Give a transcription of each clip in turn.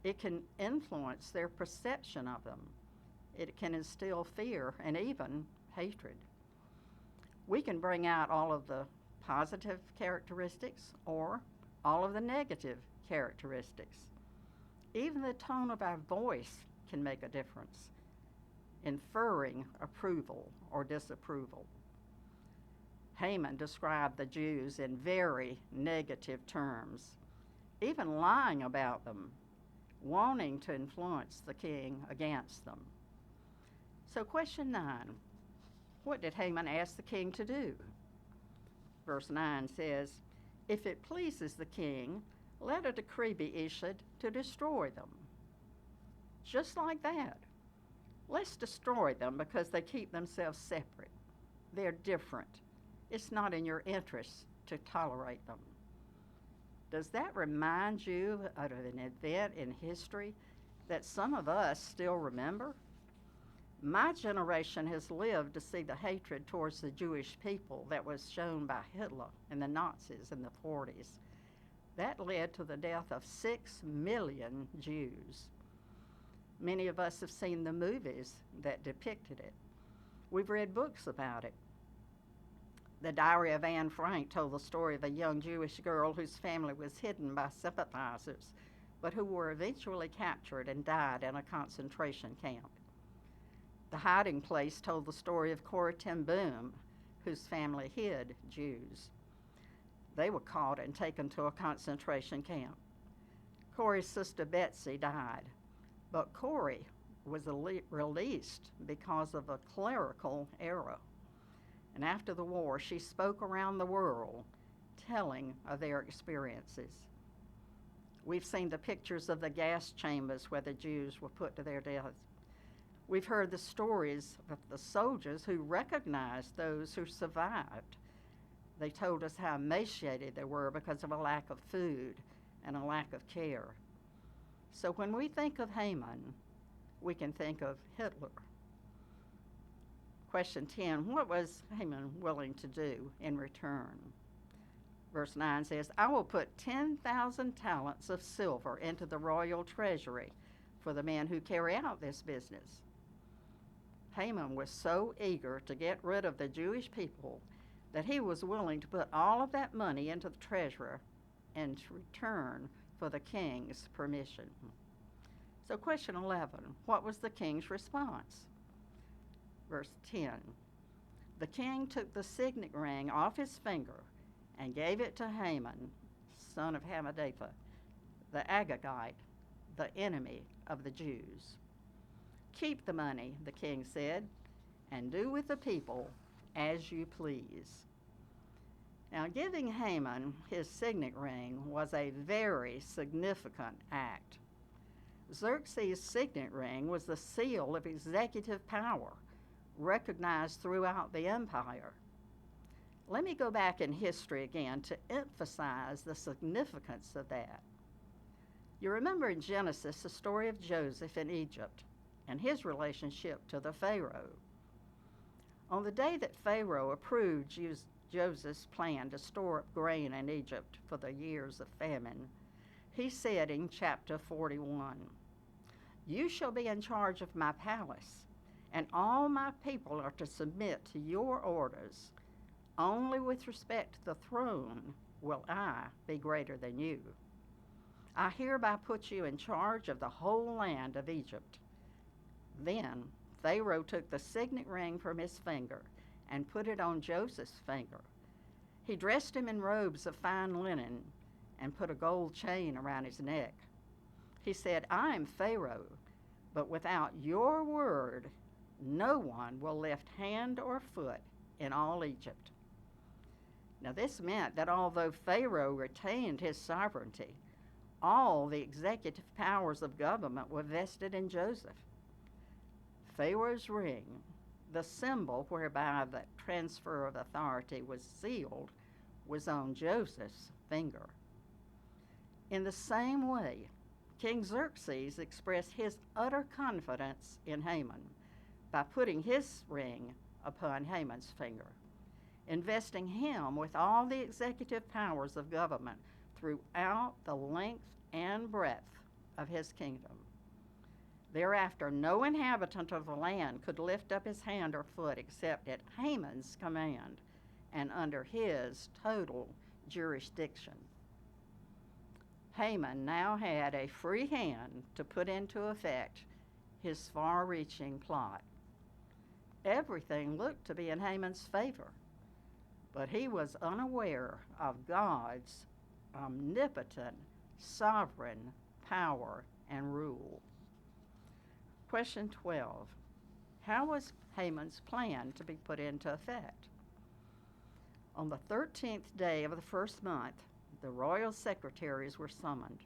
It can influence their perception of them. It can instill fear and even hatred. We can bring out all of the positive characteristics or all of the negative characteristics. Even the tone of our voice can make a difference, inferring approval or disapproval. Haman described the Jews in very negative terms, even lying about them, wanting to influence the king against them. So, question 9, what did Haman ask the king to do? Verse 9 says, "If it pleases the king, let a decree be issued to destroy them." Just like that. Let's destroy them because they keep themselves separate. They're different. It's not in your interest to tolerate them. Does that remind you of an event in history that some of us still remember? My generation has lived to see the hatred towards the Jewish people that was shown by Hitler and the Nazis in the 40s. That led to the death of 6 million Jews. Many of us have seen the movies that depicted it. We've read books about it. The Diary of Anne Frank told the story of a young Jewish girl whose family was hidden by sympathizers, but who were eventually captured and died in a concentration camp. The Hiding Place told the story of Corrie ten Boom, whose family hid Jews. They were caught and taken to a concentration camp. Corrie's sister Betsy died, but Corrie was released because of a clerical error. And after the war, she spoke around the world telling of their experiences. We've seen the pictures of the gas chambers where the Jews were put to their death. We've heard the stories of the soldiers who recognized those who survived. They told us how emaciated they were because of a lack of food and a lack of care. So when we think of Haman, we can think of Hitler. Question 10, what was Haman willing to do in return? Verse 9 says, "I will put 10,000 talents of silver into the royal treasury for the men who carry out this business." Haman was so eager to get rid of the Jewish people that he was willing to put all of that money into the treasury in return for the king's permission. So question 11, what was the king's response? Verse 10, "The king took the signet ring off his finger and gave it to Haman, son of Hammedatha, the Agagite, the enemy of the Jews." "Keep the money," the king said, "and do with the people as you please." Now, giving Haman his signet ring was a very significant act. Xerxes' signet ring was the seal of executive power, recognized throughout the empire. Let me go back in history again to emphasize the significance of that. You remember in Genesis the story of Joseph in Egypt and his relationship to the Pharaoh. On the day that Pharaoh approved Joseph's plan to store up grain in Egypt for the years of famine, he said in chapter 41, "You shall be in charge of my palace, and all my people are to submit to your orders. Only with respect to the throne will I be greater than you. I hereby put you in charge of the whole land of Egypt." Then Pharaoh took the signet ring from his finger and put it on Joseph's finger. He dressed him in robes of fine linen and put a gold chain around his neck. He said, "I am Pharaoh, but without your word, no one will lift hand or foot in all Egypt." Now, this meant that although Pharaoh retained his sovereignty, all the executive powers of government were vested in Joseph. Pharaoh's ring, the symbol whereby the transfer of authority was sealed, was on Joseph's finger. In the same way, King Xerxes expressed his utter confidence in Haman by putting his ring upon Haman's finger, investing him with all the executive powers of government throughout the length and breadth of his kingdom. Thereafter, no inhabitant of the land could lift up his hand or foot except at Haman's command and under his total jurisdiction. Haman now had a free hand to put into effect his far-reaching plot. Everything looked to be in Haman's favor, but he was unaware of God's omnipotent, sovereign power and rule. Question 12. How was Haman's plan to be put into effect? On the 13th day of the first month, the royal secretaries were summoned.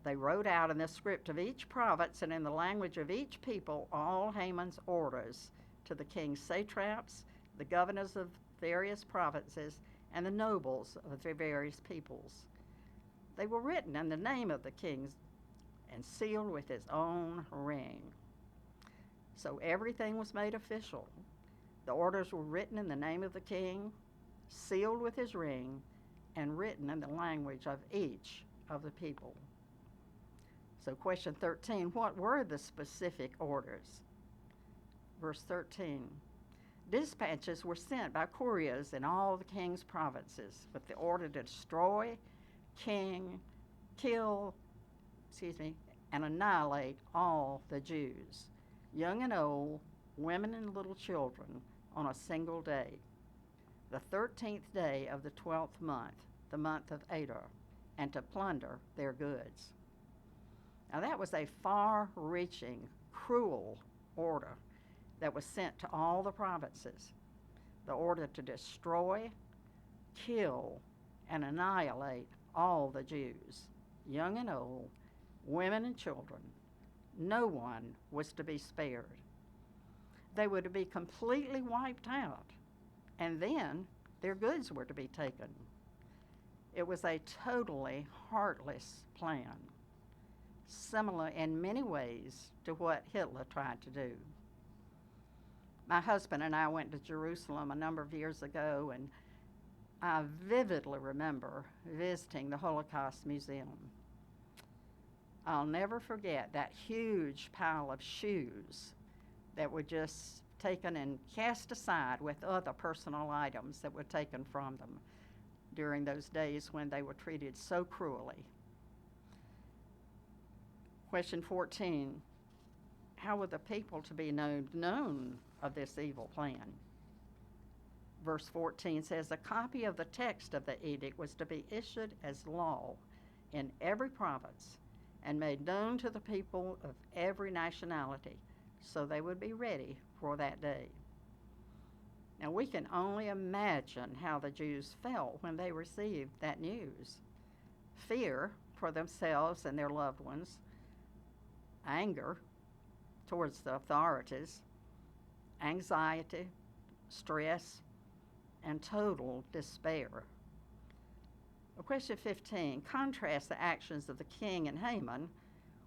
They wrote out in the script of each province and in the language of each people all Haman's orders to the king's satraps, the governors of various provinces, and the nobles of the various peoples. They were written in the name of the king and sealed with his own ring. So everything was made official. The orders were written in the name of the king, sealed with his ring, and written in the language of each of the people. So question 13, what were the specific orders? Verse 13, dispatches were sent by couriers in all the king's provinces with the order to destroy, kill, and annihilate all the Jews, young and old, women and little children, on a single day, the 13th day of the 12th month, the month of Adar, and to plunder their goods. Now that was a far-reaching, cruel order that was sent to all the provinces. The order to destroy, kill, and annihilate all the Jews, young and old, women and children. No one was to be spared. They were to be completely wiped out, and then their goods were to be taken. It was a totally heartless plan, similar in many ways to what Hitler tried to do. My husband and I went to Jerusalem a number of years ago, and I vividly remember visiting the Holocaust Museum. I'll never forget that huge pile of shoes that were just taken and cast aside with other personal items that were taken from them during those days when they were treated so cruelly. Question 14, how were the people to be known of this evil plan? Verse 14 says, a copy of the text of the edict was to be issued as law in every province and made known to the people of every nationality, so they would be ready for that day. Now we can only imagine how the Jews felt when they received that news. Fear for themselves and their loved ones, anger towards the authorities, anxiety, stress, and total despair. Question 15, contrast the actions of the king and Haman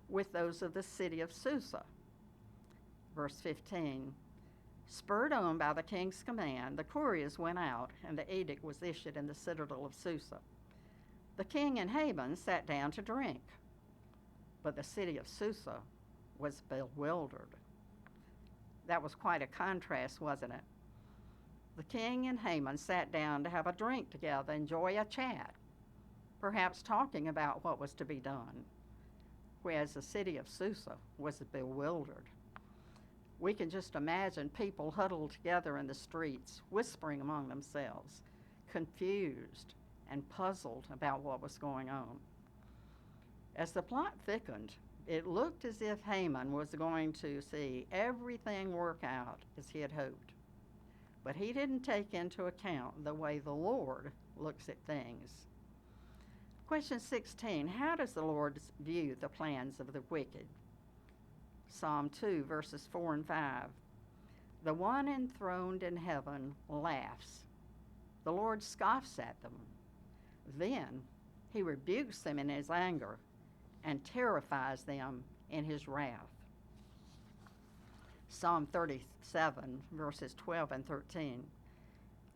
with those of the city of Susa. Verse 15, spurred on by the king's command, the couriers went out, and the edict was issued in the citadel of Susa. The king and Haman sat down to drink, but the city of Susa was bewildered. That was quite a contrast, wasn't it? The king and Haman sat down to have a drink together, enjoy a chat, perhaps talking about what was to be done, whereas the city of Susa was bewildered. We can just imagine people huddled together in the streets, whispering among themselves, confused and puzzled about what was going on. As the plot thickened, it looked as if Haman was going to see everything work out as he had hoped. But he didn't take into account the way the Lord looks at things. Question 16, how does the Lord view the plans of the wicked? Psalm 2, verses 4 and 5. The one enthroned in heaven laughs. The Lord scoffs at them. Then he rebukes them in his anger and terrifies them in his wrath. Psalm 37, verses 12 and 13.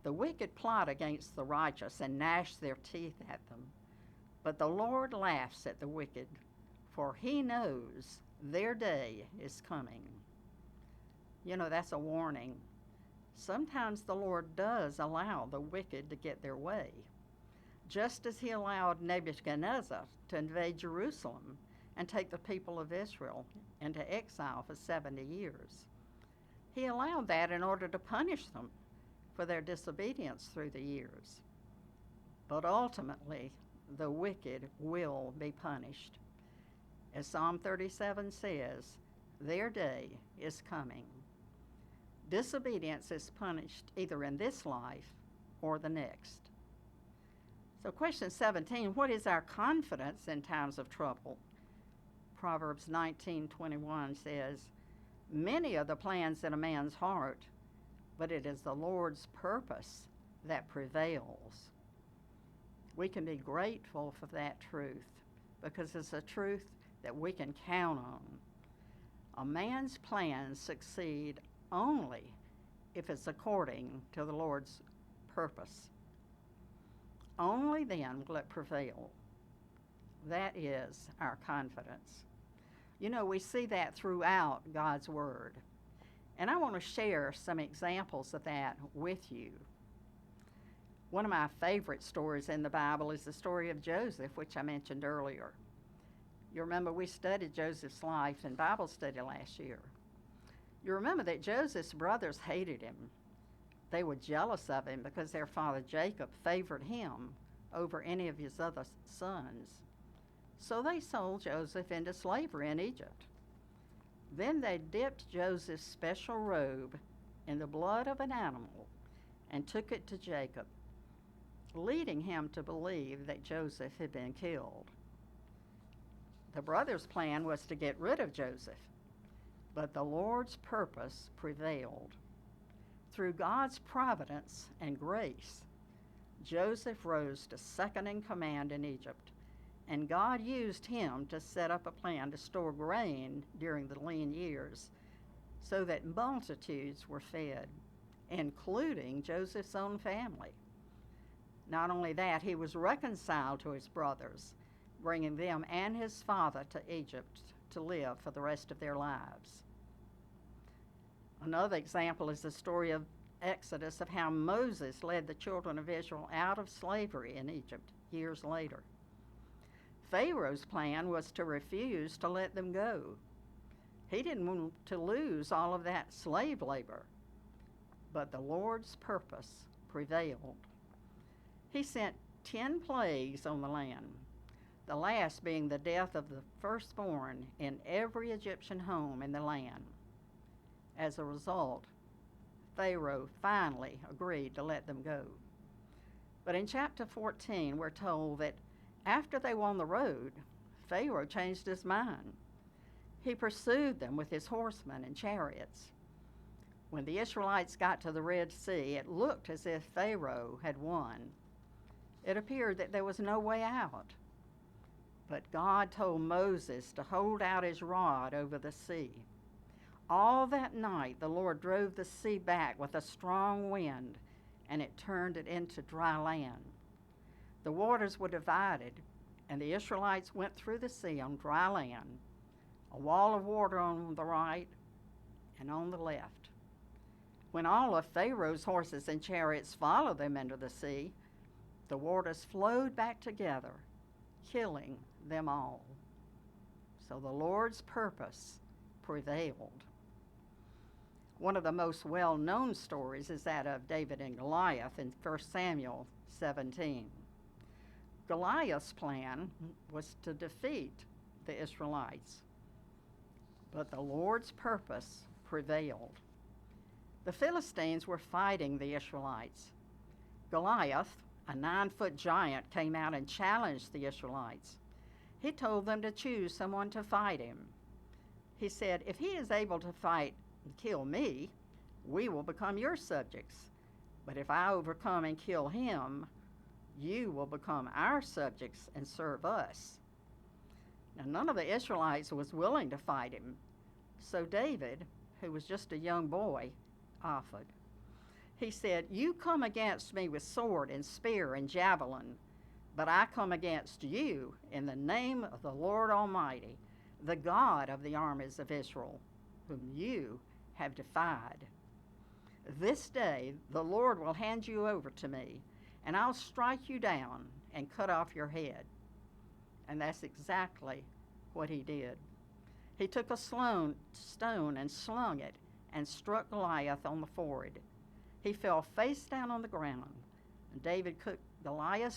The wicked plot against the righteous and gnash their teeth at them, but the Lord laughs at the wicked, for he knows their day is coming. You know, that's a warning. Sometimes the Lord does allow the wicked to get their way, just as he allowed Nebuchadnezzar to invade Jerusalem and take the people of Israel into exile for 70 years. He allowed that in order to punish them for their disobedience through the years. But ultimately, the wicked will be punished. As Psalm 37 says, their day is coming. Disobedience is punished either in this life or the next. So question 17, what is our confidence in times of trouble? Proverbs 19:21 says, many are the plans in a man's heart, but it is the Lord's purpose that prevails. We can be grateful for that truth because it's a truth that we can count on. A man's plans succeed only if it's according to the Lord's purpose. Only then will it prevail. That is our confidence. You know, we see that throughout God's Word. And I want to share some examples of that with you. One of my favorite stories in the Bible is the story of Joseph, which I mentioned earlier. You remember we studied Joseph's life in Bible study last year. You remember that Joseph's brothers hated him. They were jealous of him because their father Jacob favored him over any of his other sons. So they sold Joseph into slavery in Egypt. Then they dipped Joseph's special robe in the blood of an animal and took it to Jacob, leading him to believe that Joseph had been killed. The brothers' plan was to get rid of Joseph, but the Lord's purpose prevailed. Through God's providence and grace, Joseph rose to second in command in Egypt, and God used him to set up a plan to store grain during the lean years so that multitudes were fed, including Joseph's own family. Not only that, he was reconciled to his brothers, bringing them and his father to Egypt to live for the rest of their lives. Another example is the story of Exodus, of how Moses led the children of Israel out of slavery in Egypt years later. Pharaoh's plan was to refuse to let them go. He didn't want to lose all of that slave labor, but the Lord's purpose prevailed. He sent 10 plagues on the land, the last being the death of the firstborn in every Egyptian home in the land. As a result, Pharaoh finally agreed to let them go. But in chapter 14, we're told that after they were on the road, Pharaoh changed his mind. He pursued them with his horsemen and chariots. When the Israelites got to the Red Sea, it looked as if Pharaoh had won. It appeared that there was no way out. But God told Moses to hold out his rod over the sea. All that night, the Lord drove the sea back with a strong wind, and it turned it into dry land. The waters were divided, and the Israelites went through the sea on dry land, a wall of water on the right and on the left. When all of Pharaoh's horses and chariots followed them into the sea, the waters flowed back together, killing them all. So the Lord's purpose prevailed. One of the most well-known stories is that of David and Goliath in 1 Samuel 17. Goliath's plan was to defeat the Israelites, but the Lord's purpose prevailed. The Philistines were fighting the Israelites. Goliath, a 9-foot giant, came out and challenged the Israelites. He told them to choose someone to fight him. He said, if he is able to fight and kill me, we will become your subjects. But if I overcome and kill him, you will become our subjects and serve us. Now, none of the Israelites was willing to fight him. So David, who was just a young boy, offered. He said, you come against me with sword and spear and javelin, but I come against you in the name of the Lord Almighty, the God of the armies of Israel, whom you have defied. This day the Lord will hand you over to me, and I'll strike you down and cut off your head." And that's exactly what he did. He took a stone and slung it and struck Goliath on the forehead. He fell face down on the ground. And David took Goliath's